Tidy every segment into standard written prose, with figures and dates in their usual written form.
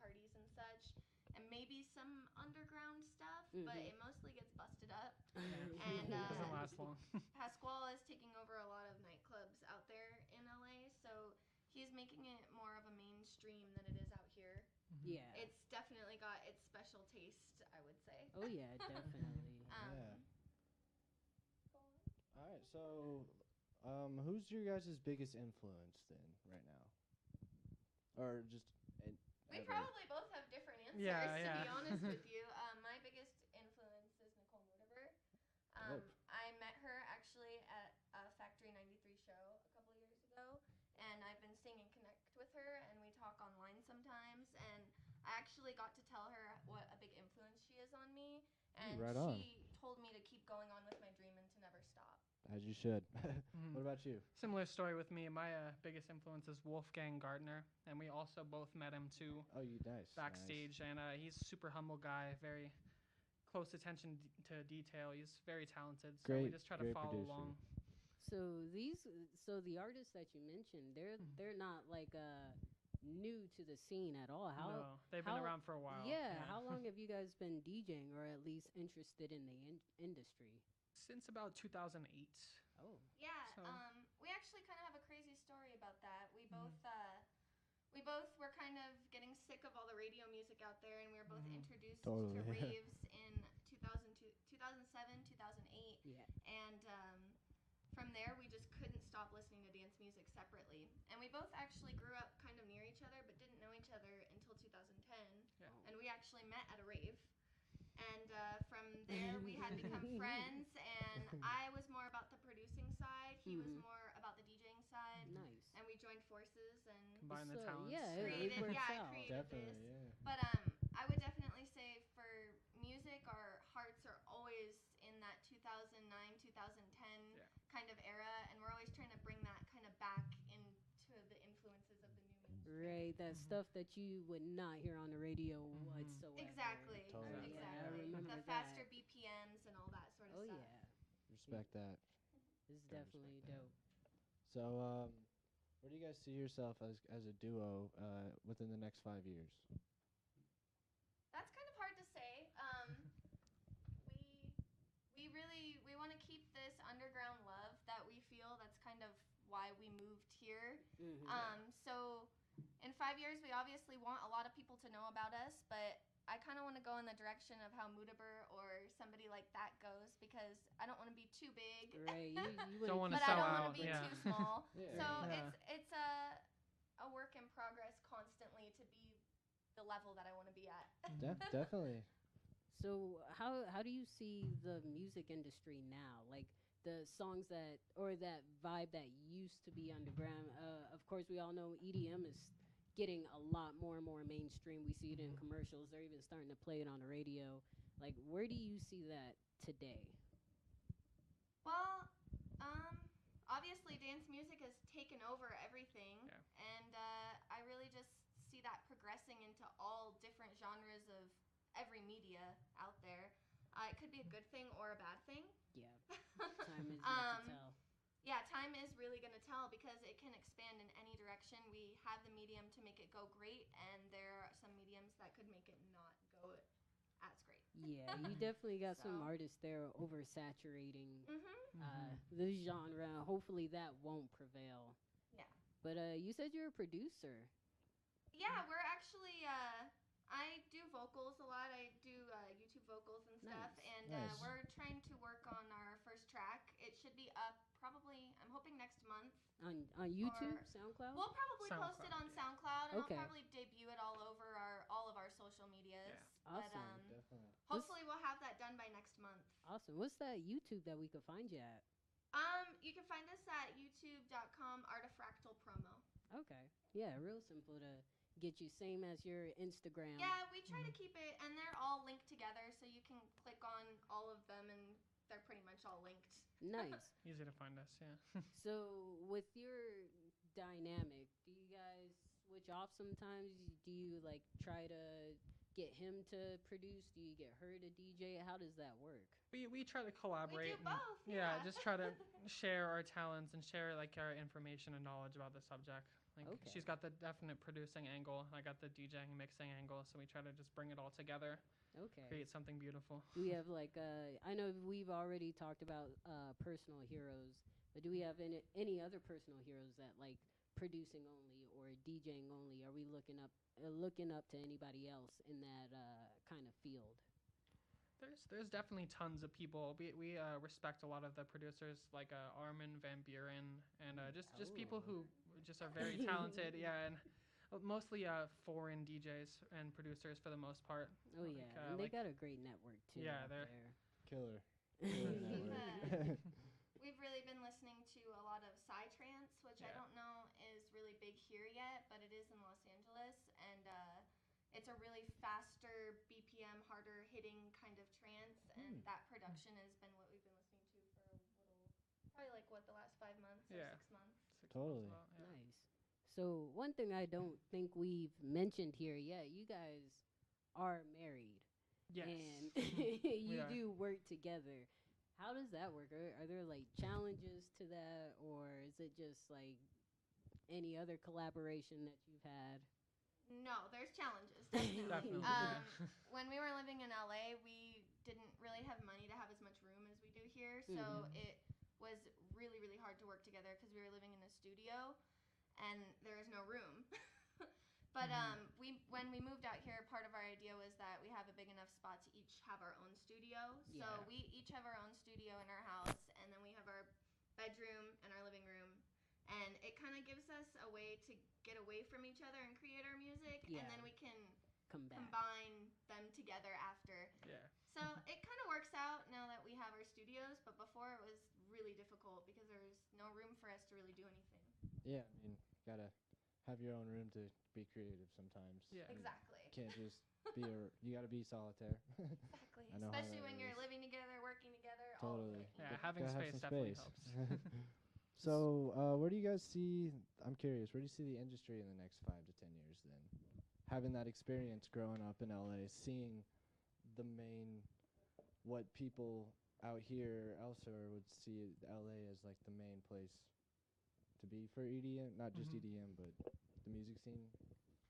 parties and such, and maybe some underground stuff, but it mostly gets busted up. And doesn't last long. Pasquale is taking over a lot of nightclubs out there in LA, so he's making it more of a mainstream than it is out here. Yeah. It's definitely got its special taste, I would say. Oh, yeah, definitely. Yeah. All right, so who's your guys' biggest influence then right now? Or just... We probably both have different answers, to be honest with you. My biggest influence is Nicole Mudaber. I met her actually at a Factory 93 show a couple of years ago, and I've been staying in connect with her, and we talk online sometimes, and I actually got to tell her what a big influence she is on me, and she told me to keep going on with my dream and to never stop. As you should. What about you? Similar story with me. My biggest influence is Wolfgang Gardner, and we also both met him too. Oh, nice. Backstage, and he's a super humble guy, very close attention to detail. He's very talented, so we just try to follow along. So the artists that you mentioned, they're not like new to the scene at all. No, they've been around for a while. Yeah, how long have you guys been DJing, or at least interested in the industry? Since about 2008. Oh. Yeah, we actually kind of have a crazy story about that. We both were kind of getting sick of all the radio music out there, and we were both introduced to raves in 2007, 2008. Yeah. And from there, we just couldn't stop listening to dance music separately. And we both actually grew up kind of near each other, but didn't know each other until 2010. Yeah. And we actually met at a rave. And from there, we had become friends, and I was more about the producing side. He was more about the DJing side. Nice. And we joined forces and combined the talents. Yeah, created this. Yeah. But I would definitely say for music, our hearts are always in that 2009, 2010 kind of era, and we're always trying to bring that kind of back into the influences of the new mainstream. Right, that stuff that you would not hear on the radio whatsoever. Exactly. Totally. Exactly. The faster BPMs and all that sort of stuff. Oh, yeah. Respect that. It's definitely dope. So, where do you guys see yourself as a duo within the next 5 years? That's kind of hard to say. We want to keep this underground love that we feel. That's kind of why we moved here. So in 5 years, we obviously want a lot of people to know about us, but I kind of want to go in the direction of how Mudaber or somebody like that goes, because I don't want to be too big. Right. You don't want to but sell I don't out. want to be too small. Yeah. So it's a work in progress constantly to be the level that I want to be at. Definitely. So how do you see the music industry now? Like the songs that vibe that used to be underground. Of course, we all know EDM is getting a lot more and more mainstream. We see it in commercials. They're even starting to play it on the radio. Like, where do you see that today? Well, obviously dance music has taken over everything, and I really just see that progressing into all different genres of every media out there. It could be a good thing or a bad thing. Yeah, time is yet to tell. Yeah, time is really going to tell, because it can expand in any direction. We have the medium to make it go great, and there are some mediums that could make it not go as great. Yeah, you definitely got some artists there oversaturating the genre. Hopefully that won't prevail. Yeah. But you said you're a producer. Yeah, we're actually... I do vocals a lot. I do YouTube vocals and stuff, and we're trying to work on our first track. It should be up probably, I'm hoping next month. On YouTube, SoundCloud? We'll probably post it on SoundCloud, and I'll probably debut it all over all of our social medias. Yeah. Awesome. But, hopefully we'll have that done by next month. Awesome. What's that YouTube that we could find you at? You can find us at youtube.com Artifractal Promo. Okay. Yeah, real simple to get you, same as your Instagram. Yeah, we try to keep it, and they're all linked together, so you can click on all of them, and they're pretty much all linked. Nice. Easy to find us, yeah. So with your dynamic, do you guys switch off sometimes? Do you like try to get him to produce? Do you get her to DJ? How does that work? We try to collaborate. We do both. Yeah, just try to share our talents and share like our information and knowledge about the subject. Like she's got the definite producing angle, and I got the DJing mixing angle, so we try to just bring it all together. Okay. Create something beautiful. Do we have like I know we've already talked about personal heroes, but do we have any other personal heroes that like producing only or DJing only? Are we looking up to anybody else in that kind of field? There's definitely tons of people. We respect a lot of the producers like Armin van Buren and just people who just are very talented. Yeah, and mostly foreign DJs and producers for the most part. Oh yeah, and they got a great network too. Yeah, they're killer. We've really been listening to a lot of psytrance, which I don't know is really big here yet, but it is in Los Angeles, and it's a really faster BPM, harder hitting kind of trance, and that production has been what we've been listening to for a little, probably like the last 5 months or 6 months. Totally. Nice. So one thing I don't think we've mentioned here yet, you guys are married. Yes. And you do work together. How does that work? Are there like challenges to that, or is it just like any other collaboration that you've had? No, there's challenges, definitely. When we were living in LA, we didn't really have money to have as much room as we do here, so it was really, really hard to work together because we were living in a studio. And there is no room. But when we moved out here, part of our idea was that we have a big enough spot to each have our own studio. So we each have our own studio in our house, and then we have our bedroom and our living room. And it kind of gives us a way to get away from each other and create our music, and then we can combine them together after. Yeah. So it kind of works out now that we have our studios, but before it was really difficult because there was no room for us to really do anything. Yeah, I mean, gotta have your own room to be creative sometimes. Yeah, exactly. Can't just be you gotta be solitaire. Exactly. Especially when you're living together, working together. Totally. Yeah, having space definitely helps. So, where do you guys see? I'm curious. Where do you see the industry in the next 5 to 10 years? Then, having that experience growing up in LA, seeing what people out here elsewhere would see LA as like the main place to be for EDM, not just EDM, but the music scene.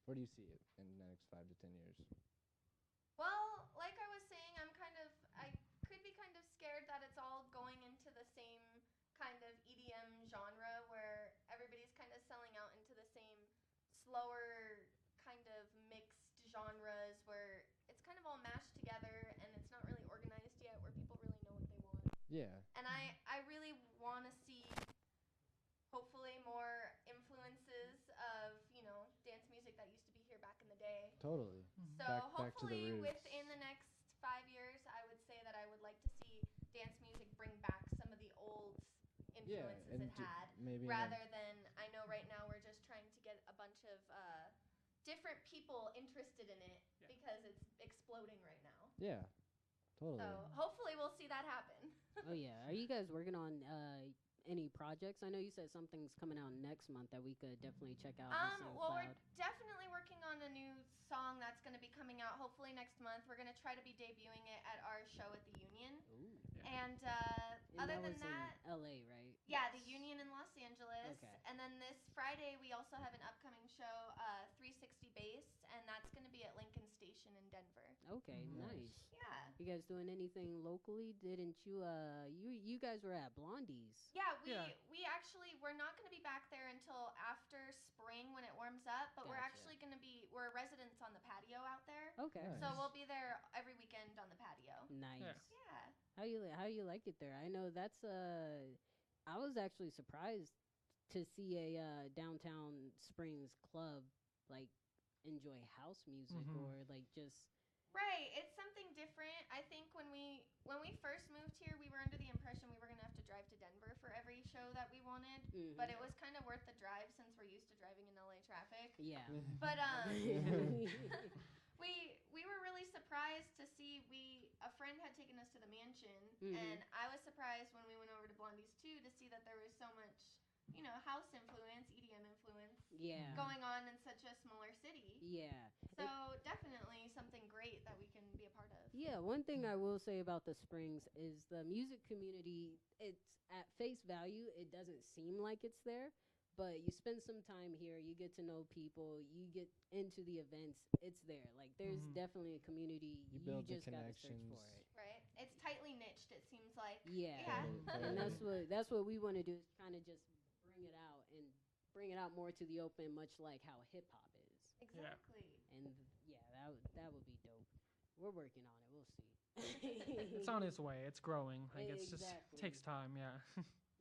Where do you see it in the next 5 to 10 years? Well, like I was saying, I could be kind of scared that it's all going into the same kind of EDM genre where everybody's kind of selling out into the same slower kind of mixed genres where it's kind of all mashed together and it's not really organized yet where people really know what they want. Yeah. And I really want to see hopefully more influences of, dance music that used to be here back in the day. Totally. So hopefully within the next 5 years, I would say that I would like to see dance music bring back some of the old influences it had. Rather than, I know right now we're just trying to get a bunch of different people interested in it because it's exploding right now. Yeah, totally. So hopefully we'll see that happen. Oh yeah. Are you guys working on any projects? I know you said something's coming out next month that we could definitely check out on SoundCloud. Well, we're definitely working on a new song that's going to be coming out hopefully next month. We're going to try to be debuting it at our show at the Union. Ooh. And other than that, in LA, right? Yeah, the Union in Los Angeles. Okay. And then this Friday we also have an upcoming show, 360 Bass, and that's going to be at Lincoln Station in Denver. Okay, nice. Yeah. You guys doing anything locally? Didn't you you guys were at Blondie's? Yeah, we're not going to be back there until after spring when it warms up, but we're actually going to we're residents on the patio out there. Okay. Nice. So we'll be there every weekend on the patio. Nice. Yeah. How you like it there? I know that's I was actually surprised to see a downtown Springs club like enjoy house music or like just Right, it's something different. I think when we first moved here, we were under the impression we were going to have to drive to Denver for every show that we wanted, but it was kind of worth the drive since we're used to driving in LA traffic. Yeah. But we were really surprised to see a friend had taken us to the mansion, and I was surprised when we went over to Blondie's too to see that there was so much, house influence, EDM influence. going on in such a smaller city. Yeah. So definitely something great that we can be a part of. Yeah, one thing I will say about the Springs is the music community, it's at face value, it doesn't seem like it's there, but you spend some time here, you get to know people, you get into the events, it's there. Like, there's definitely a community, you just got to search for it. Right. It's tightly niched, it seems like. Yeah. And that's what we want to do, is kind of just bring it out and bring it out more to the open, much like how hip-hop is. Exactly. And that would be dope. We're working on it. We'll see. It's on its way. It's growing. Like it's just takes time. Yeah.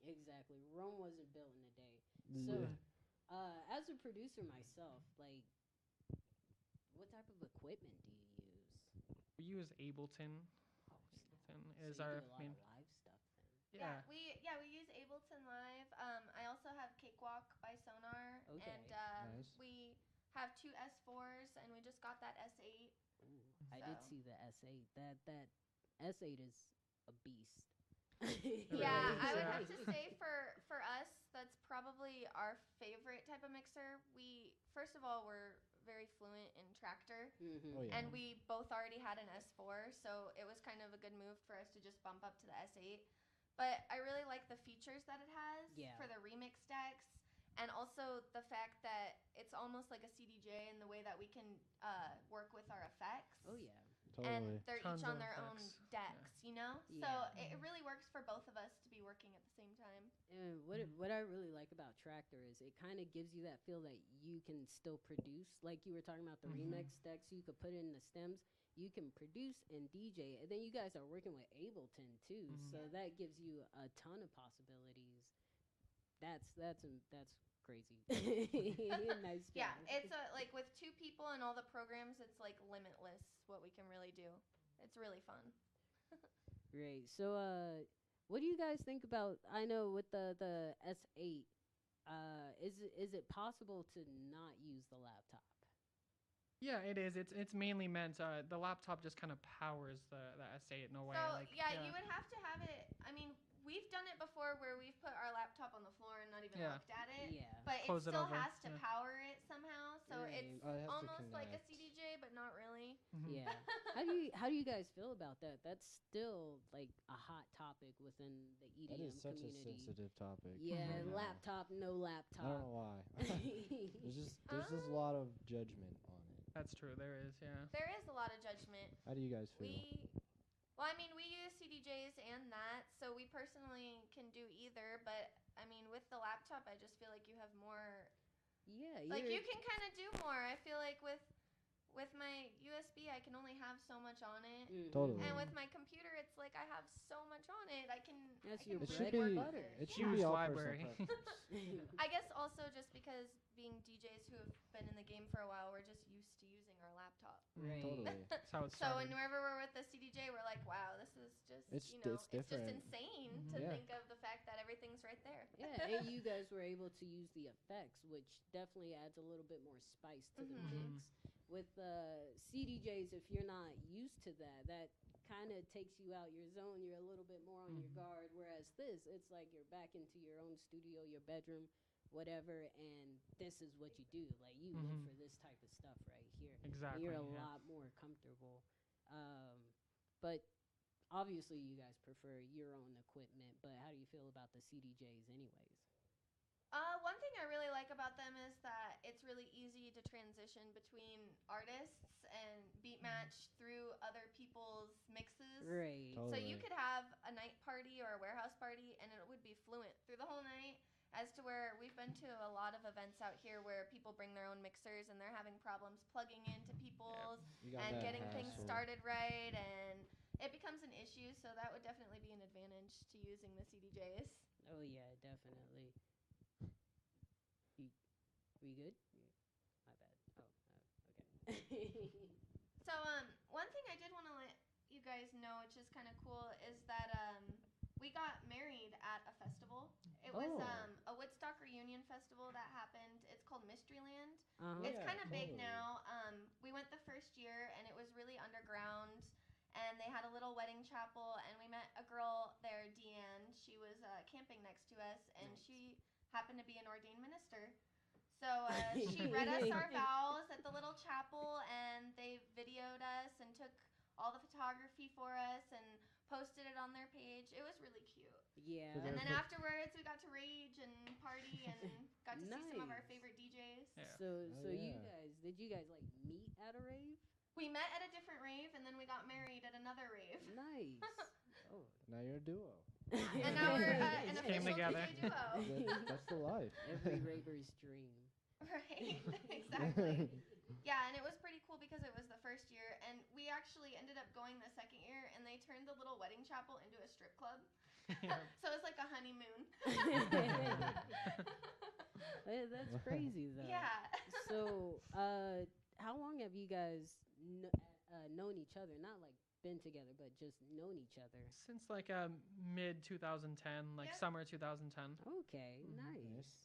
Exactly. Rome wasn't built in a day. So, as a producer myself, like, what type of equipment do you use? We use Ableton. Ableton is so our you do a lot main. of live stuff then. Yeah. We use Ableton Live. I also have Cakewalk by Sonar, Okay. and Nice. we have 2 S4s, and we just got that S8. Ooh, I did So. see the S8. That S8 is a beast. Yeah, I would Yeah. have to say for us, that's probably our favorite type of mixer. We, first of all, we're very fluent in Tractor, Oh, yeah. and we both already had an S4, so it was kind of a good move for us to just bump up to the S8. But I really like the features that it has for the remix decks, and also the fact that it's almost like a CDJ in the way that we can work with our effects. Oh yeah. Totally. And they're Tons each on of their effects. own decks, you know? Yeah. So it really works for both of us to be working at the same time. And what I really like about Tractor is it kind of gives you that feel that you can still produce. Like you were talking about the remix decks, you could put in the stems. You can produce and DJ, and then you guys are working with Ableton too, so that gives you a ton of possibilities. That's crazy. Nice job. Yeah, it's like with 2 people and all the programs, it's like limitless what we can really do. It's really fun. Great. So, what do you guys think about? I know with the S8, is it possible to not use the laptop? Yeah, it is. It's mainly meant. The laptop just kind of powers the S8 in a way. So Like, you would have to have it. I mean, we've done it before where we've put our laptop on the floor and not even looked at it. Yeah. But Close it it still over, has to yeah. power it somehow. So Right. it's Oh, it has to almost like a connect. CDJ, but not really. Yeah. How do you guys feel about that? That's still like a hot topic within the EDM That is such community. a sensitive topic. Yeah, right now. laptop, no laptop. I don't know why. there's just a lot of judgment on it. That's true. There is. Yeah. There is a lot of judgment. How do you guys feel? We use CDJs and that, so we personally can do either. But I mean, with the laptop, I just feel like you have more. Yeah, Like you can kind of do more. I feel like with my USB, I can only have so much on it. Totally. And with my computer, it's like I have so much on it. I can. That's I your can bread really and work butter. with it. It should Huge be all library. personal preference. I guess also just because being DJs who have been in the game for a while, we're just used to using our laptop. Right. Totally. That's how it's So started. whenever we're with the CDJ, we're like, wow, this is just, It's it's just different. insane to Yeah. think of the fact that everything's right there. Yeah, and you guys were able to use the effects, which definitely adds a little bit more spice to the mix. With CDJs, if you're not used to that, that kind of takes you out your zone. You're a little bit more on your guard. Whereas this, it's like you're back into your own studio, your bedroom, whatever, and this is what you do. Like you live for this type of stuff right here. Exactly. You're a yeah. lot more comfortable. But obviously, you guys prefer your own equipment. But how do you feel about the CDJs, anyways? One thing I really like about them is that it's really easy to transition between artists and beat match through other people's mixes. Right. So you Totally. could have a night party or a warehouse party, and it would be fluent through the whole night. As to where we've been to a lot of events out here where people bring their own mixers and they're having problems plugging into people's You got and that getting things hassle. started right, and it becomes an issue. So that would definitely be an advantage to using the CDJs. Oh yeah, definitely. We good? My bad. Oh, okay. So one thing I did want to let you guys know, which is kind of cool, is that we got married at a festival. It was a Woodstock reunion festival that happened. It's called Mysteryland. It's Yeah, kind of big totally. now. We went the first year, and it was really underground. And they had a little wedding chapel, and we met a girl there, Deanne. She was camping next to us, and she happened to be an ordained minister. So she read us our vows at the little chapel, and they videoed us and took all the photography for us and posted it on their page. It was really cute. Yeah. And then afterwards, we got to rage and party and got to see some of our favorite DJs. Yeah. So did you guys like meet at a rave? We met at a different rave, and then we got married at another rave. Nice. Oh. Now you're a duo. And now we're an official together. DJ duo. That's the life. Every raver's dream. Right, exactly. Yeah, and it was pretty cool because it was the first year, and we actually ended up going the second year, and they turned the little wedding chapel into a strip club. So it was like a honeymoon. That's crazy, though. Yeah. So, how long have you guys known each other? Not like been together, but just known each other. Since like mid 2010, like summer 2010. Okay, nice.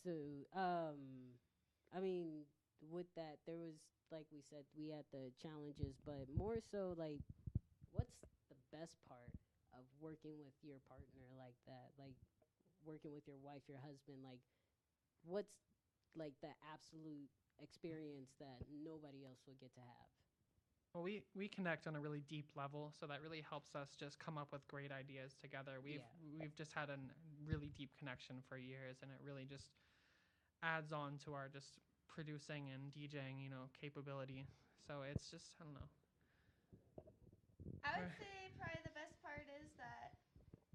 So, I mean, with that, there was, like we said, we had the challenges, but more so, like, what's the best part of working with your partner like that? Like, working with your wife, your husband, like, what's, like, the absolute experience that nobody else will get to have? Well, we connect on a really deep level, so that really helps us just come up with great ideas together. We've just had a really deep connection for years, and it really just adds on to our just producing and DJing, capability. So it's just, I don't know. I would say probably the best part is that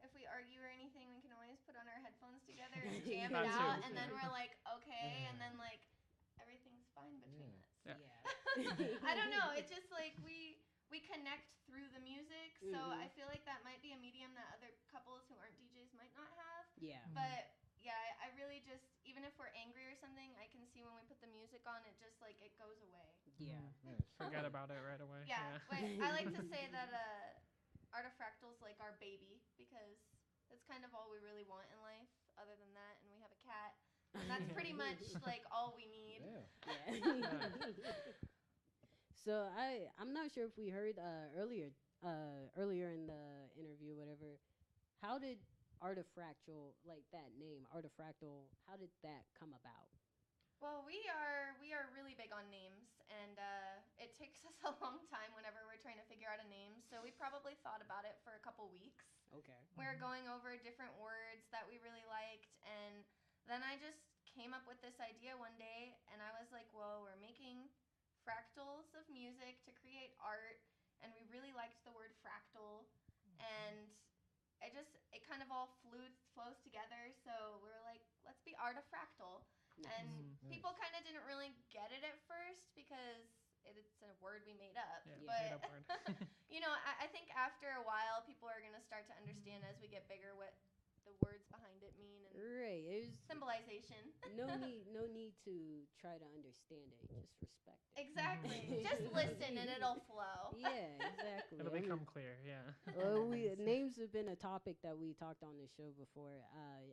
if we argue or anything, we can always put on our headphones together and jam it out, and then we're like, okay, and then like everything's fine between us. Yeah. I don't know. It's just like we connect through the music, so I feel like that might be a medium that other couples who aren't DJs might not have. Yeah. But yeah, I really just, even if we're angry or something, I can see when we put the music on, it just like it goes away. Yeah. Nice. Forget about it right away. Yeah. But I like to say that Artifractal's like our baby, because that's kind of all we really want in life. Other than that, and we have a cat. And that's pretty much like all we need. Yeah. So I'm not sure if we heard earlier in the interview, whatever. How did Artifractal, like that name, Artifractal, how did that come about? Well, we are really big on names, and it takes us a long time whenever we're trying to figure out a name. So we probably thought about it for a couple weeks. Okay. We were going over different words that we really liked, and then I just came up with this idea one day, and I was like, well, we're making fractals of music to create art, and we really liked the word fractal, and it kind of all flows together, so we were like, let's be Artifractal. Nice. And people kind of didn't really get it at first because it's a word we made up. Yeah, but made up word. I think after a while, people are going to start to understand as we get bigger what the words behind it mean and right. It was symbolization. no need to try to understand it. Just respect it. Exactly. Just listen and it'll flow. Yeah, exactly. It'll become clear. Yeah. Names have been a topic that we talked on this show before.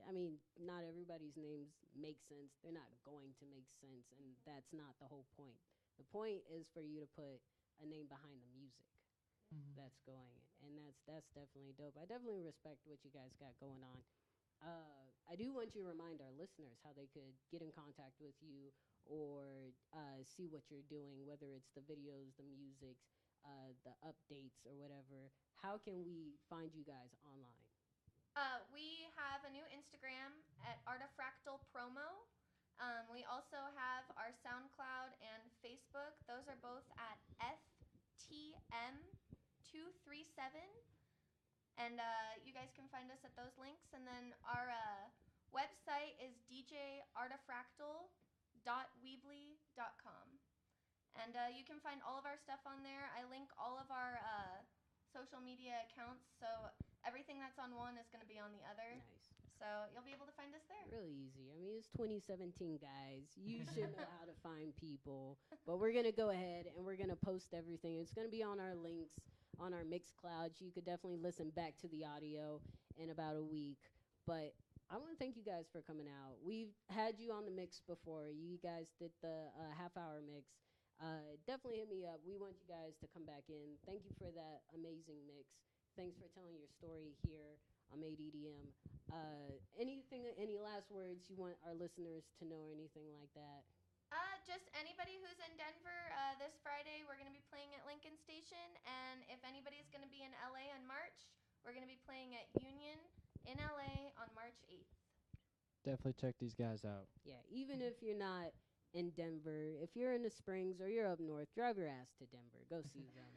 I mean, not everybody's names make sense. They're not going to make sense, and that's not the whole point. The point is for you to put a name behind the music that's going, and that's definitely dope. I definitely respect what you guys got going on. I do want you to remind our listeners how they could get in contact with you or see what you're doing, whether it's the videos, the music, the updates, or whatever. How can we find you guys online? We have a new Instagram at Artifractal Promo. We also have our SoundCloud and Facebook. Those are both at FTM237. And you guys can find us at those links. And then our website is djartifractal.weebly.com. And you can find all of our stuff on there. I link all of our social media accounts, so everything that's on one is going to be on the other. Nice. So you'll be able to find us there. Really easy. I mean, it's 2017, guys. You should know how to find people. But we're going to go ahead and we're going to post everything. It's going to be on our links, on our Mixcloud. You could definitely listen back to the audio in about a week. But I want to thank you guys for coming out. We've had you on the mix before. You guys did the half-hour mix. Definitely hit me up. We want you guys to come back in. Thank you for that amazing mix. Thanks for telling your story here on MADE EDM. Any last words you want our listeners to know or anything like that? Just anybody who's in Denver this Friday, we're going to be playing at Lincoln Station. And if anybody's going to be in LA in March, we're going to be playing at Union in LA on March 8th. Definitely check these guys out. Yeah, even if you're not in Denver, if you're in the Springs or you're up north, drive your ass to Denver. Go see them.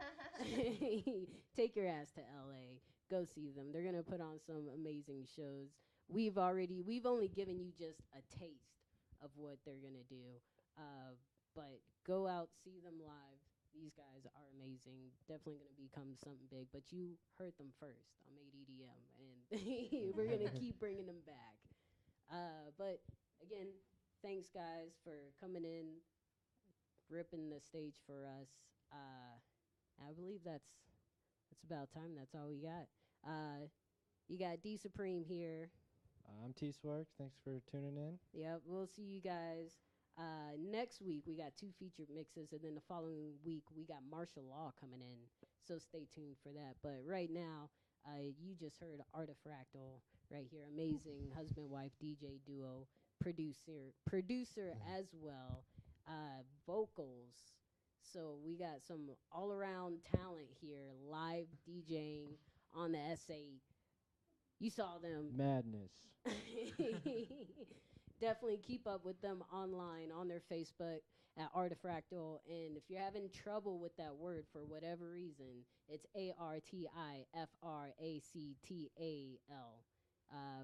Take your ass to LA. Go see them. They're going to put on some amazing shows. We've only given you just a taste of what they're going to do. But go out, see them live. These guys are amazing. Definitely going to become something big. But you heard them first on MADE EDM, and we're going to keep bringing them back. But again, thanks guys for coming in, ripping the stage for us. I believe that's about time. That's all we got. You got D Supreme here. I'm T Swark. Thanks for tuning in. Yep, we'll see you guys. Next week, we got 2 featured mixes, and then the following week, we got martial law coming in. So stay tuned for that. But right now, you just heard Artifractal right here. Amazing husband-wife DJ duo, producer as well, vocals. So we got some all-around talent here, live DJing on the S8. You saw them. Madness. Definitely keep up with them online on their Facebook at Artifractal. And if you're having trouble with that word for whatever reason, it's ARTIFRACTAL.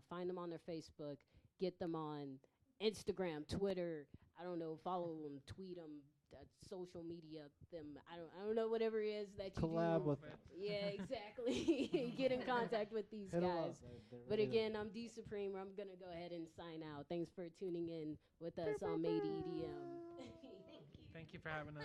Find them on their Facebook. Get them on Instagram, Twitter. I don't know. Follow them, tweet them, social media them. I don't know, whatever it is that you Collab do. with them. Yeah, exactly. Get in contact with these guys. But again, I'm D Supreme. I'm going to go ahead and sign out. Thanks for tuning in with us on MADE EDM. Thank you for having us.